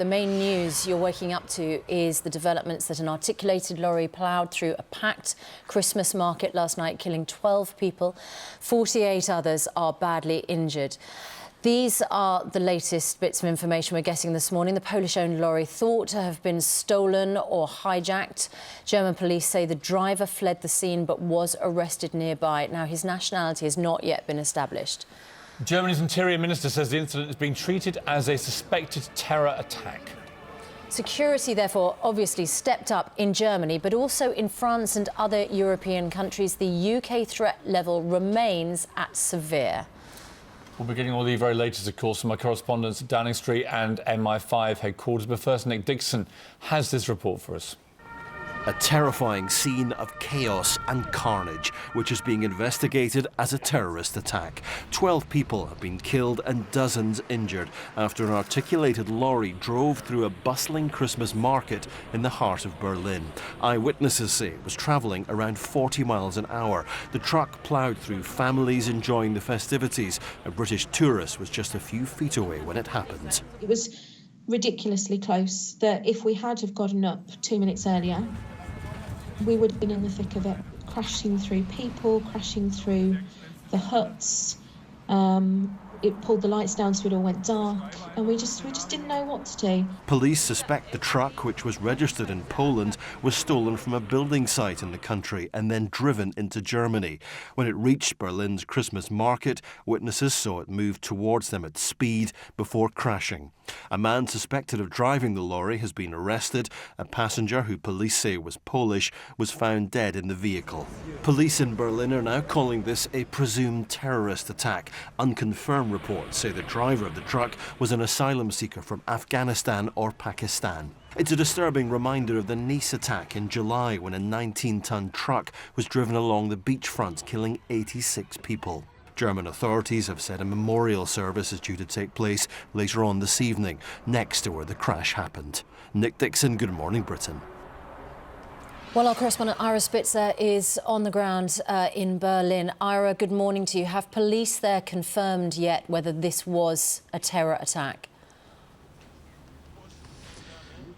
the main news you're waking up to is the developments that an articulated lorry ploughed through a packed Christmas market last night, killing 12 people. 48 others are badly injured. These are the latest bits of information we're getting this morning. The Polish-owned lorry thought to have been stolen or hijacked. German police say the driver fled the scene but was arrested nearby. Now, his nationality has not yet been established. Germany's Interior Minister says the incident is being treated as a suspected terror attack. Security, therefore, obviously stepped up in Germany, but also in France and other European countries. The UK threat level remains at severe. We'll be getting all the very latest, of course, from my correspondents at Downing Street and MI5 headquarters. But first, Nick Dixon has this report for us. A terrifying scene of chaos and carnage, which is being investigated as a terrorist attack. 12 people have been killed and dozens injured after an articulated lorry drove through a bustling Christmas market in the heart of Berlin. Eyewitnesses say it was travelling around 40 miles an hour. The truck ploughed through families enjoying the festivities. A British tourist was just a few feet away when it happened. It was ridiculously close that if we had have gotten up 2 minutes earlier, we would have been in the thick of it, crashing through people, crashing through the huts. It pulled the lights down so it all went dark, and we just didn't know what to do. Police suspect the truck, which was registered in Poland, was stolen from a building site in the country and then driven into Germany. When it reached Berlin's Christmas market, witnesses saw it move towards them at speed before crashing. A man suspected of driving the lorry has been arrested. A passenger, who police say was Polish, was found dead in the vehicle. Police in Berlin are now calling this a presumed terrorist attack. Unconfirmed reports say the driver of the truck was an asylum seeker from Afghanistan or Pakistan. It's a disturbing reminder of the Nice attack in July, when a 19-ton truck was driven along the beachfront, killing 86 people. German authorities have said a memorial service is due to take place later on this evening, next to where the crash happened. Nick Dixon, Good Morning Britain. Well, our correspondent Ira Spitzer is on the ground in Berlin. Ira, good morning to you. Have police there confirmed yet whether this was a terror attack?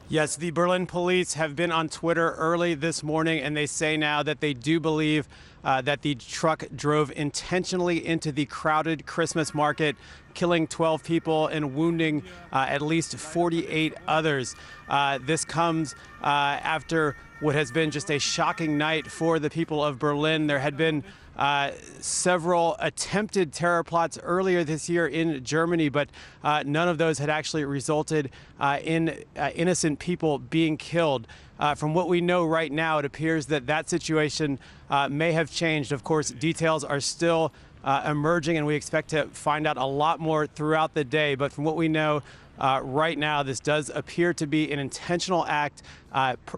Yes, the Berlin police have been on Twitter early this morning, and they say now that they do believe that the truck drove intentionally into the crowded Christmas market, killing 12 people and wounding at least 48 others. This comes after what has been just a shocking night for the people of Berlin. There had been several attempted terror plots earlier this year in Germany, but none of those had actually resulted in innocent people being killed. From what we know right now, it appears that that situation may have changed. Of course, details are still emerging, and we expect to find out a lot more throughout the day. But from what we know right now, this does appear to be an intentional act,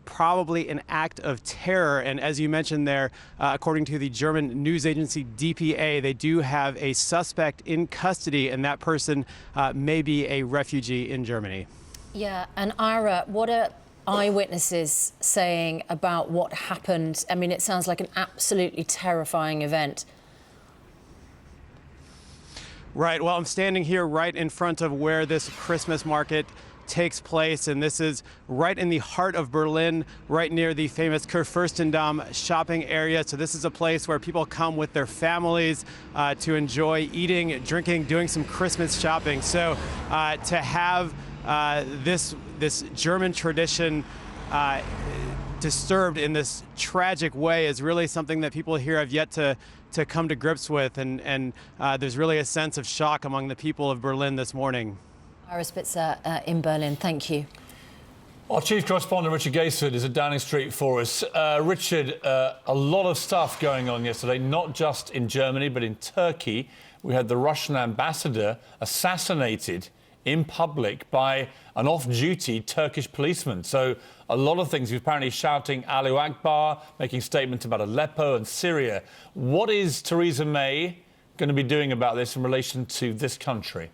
probably an act of terror. And as you mentioned there, according to the German news agency DPA, they do have a suspect in custody, and that person may be a refugee in Germany. Yeah, and Ira, what are eyewitnesses saying about what happened? I mean, it sounds like an absolutely terrifying event. Right. Well, I'm standing here right in front of where this Christmas market takes place, and this is right in the heart of Berlin, right near the famous Kurfürstendamm shopping area. So this is a place where people come with their families to enjoy eating, drinking, doing some Christmas shopping. So to have this German tradition disturbed in this tragic way is really something that people here have yet to come to grips with, and there's really a sense of shock among the people of Berlin this morning. Ira Spitzer in Berlin, thank you. Our chief correspondent, Richard Gaisford, is at Downing Street for us. Richard, a lot of stuff going on yesterday, not just in Germany, but in Turkey. We had the Russian ambassador assassinated in public by an off-duty Turkish policeman. So a lot of things. He was apparently shouting Allahu Akbar, making statements about Aleppo and Syria. What is Theresa May going to be doing about this in relation to this country?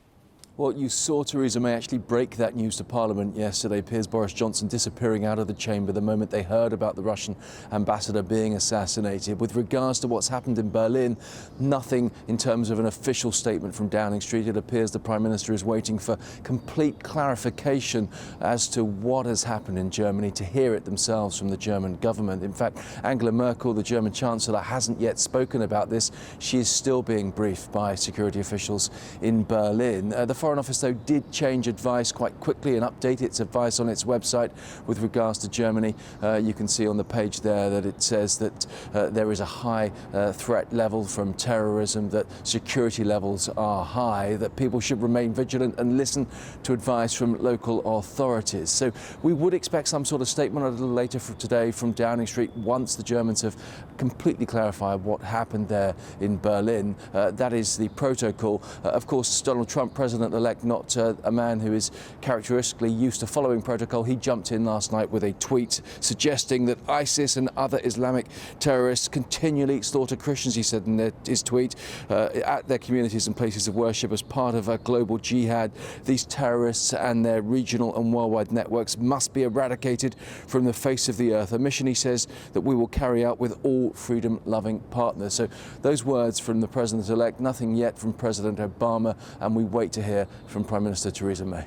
Well, you saw Theresa May actually break that news to Parliament yesterday. Piers, Boris Johnson disappearing out of the chamber the moment they heard about the Russian ambassador being assassinated. With regards to what's happened in Berlin, nothing in terms of an official statement from Downing Street. It appears the Prime Minister is waiting for complete clarification as to what has happened in Germany, to hear it themselves from the German government. In fact, Angela Merkel, the German Chancellor, hasn't yet spoken about this. She is still being briefed by security officials in Berlin. The Foreign Office, though, did change advice quite quickly and update its advice on its website with regards to Germany. You can see on the page there that it says that there is a high threat level from terrorism, that security levels are high, that people should remain vigilant and listen to advice from local authorities. So we would expect some sort of statement a little later today from Downing Street once the Germans have completely clarified what happened there in Berlin. That is the protocol. Of course, Donald Trump, President-elect, not a man who is characteristically used to following protocol. He jumped in last night with a tweet suggesting that ISIS and other Islamic terrorists continually slaughter Christians, he said in his tweet, at their communities and places of worship as part of a global jihad. These terrorists and their regional and worldwide networks must be eradicated from the face of the earth, a mission, he says, that we will carry out with all freedom-loving partners. So those words from the President-elect, nothing yet from President Obama, and we wait to hear from Prime Minister Theresa May.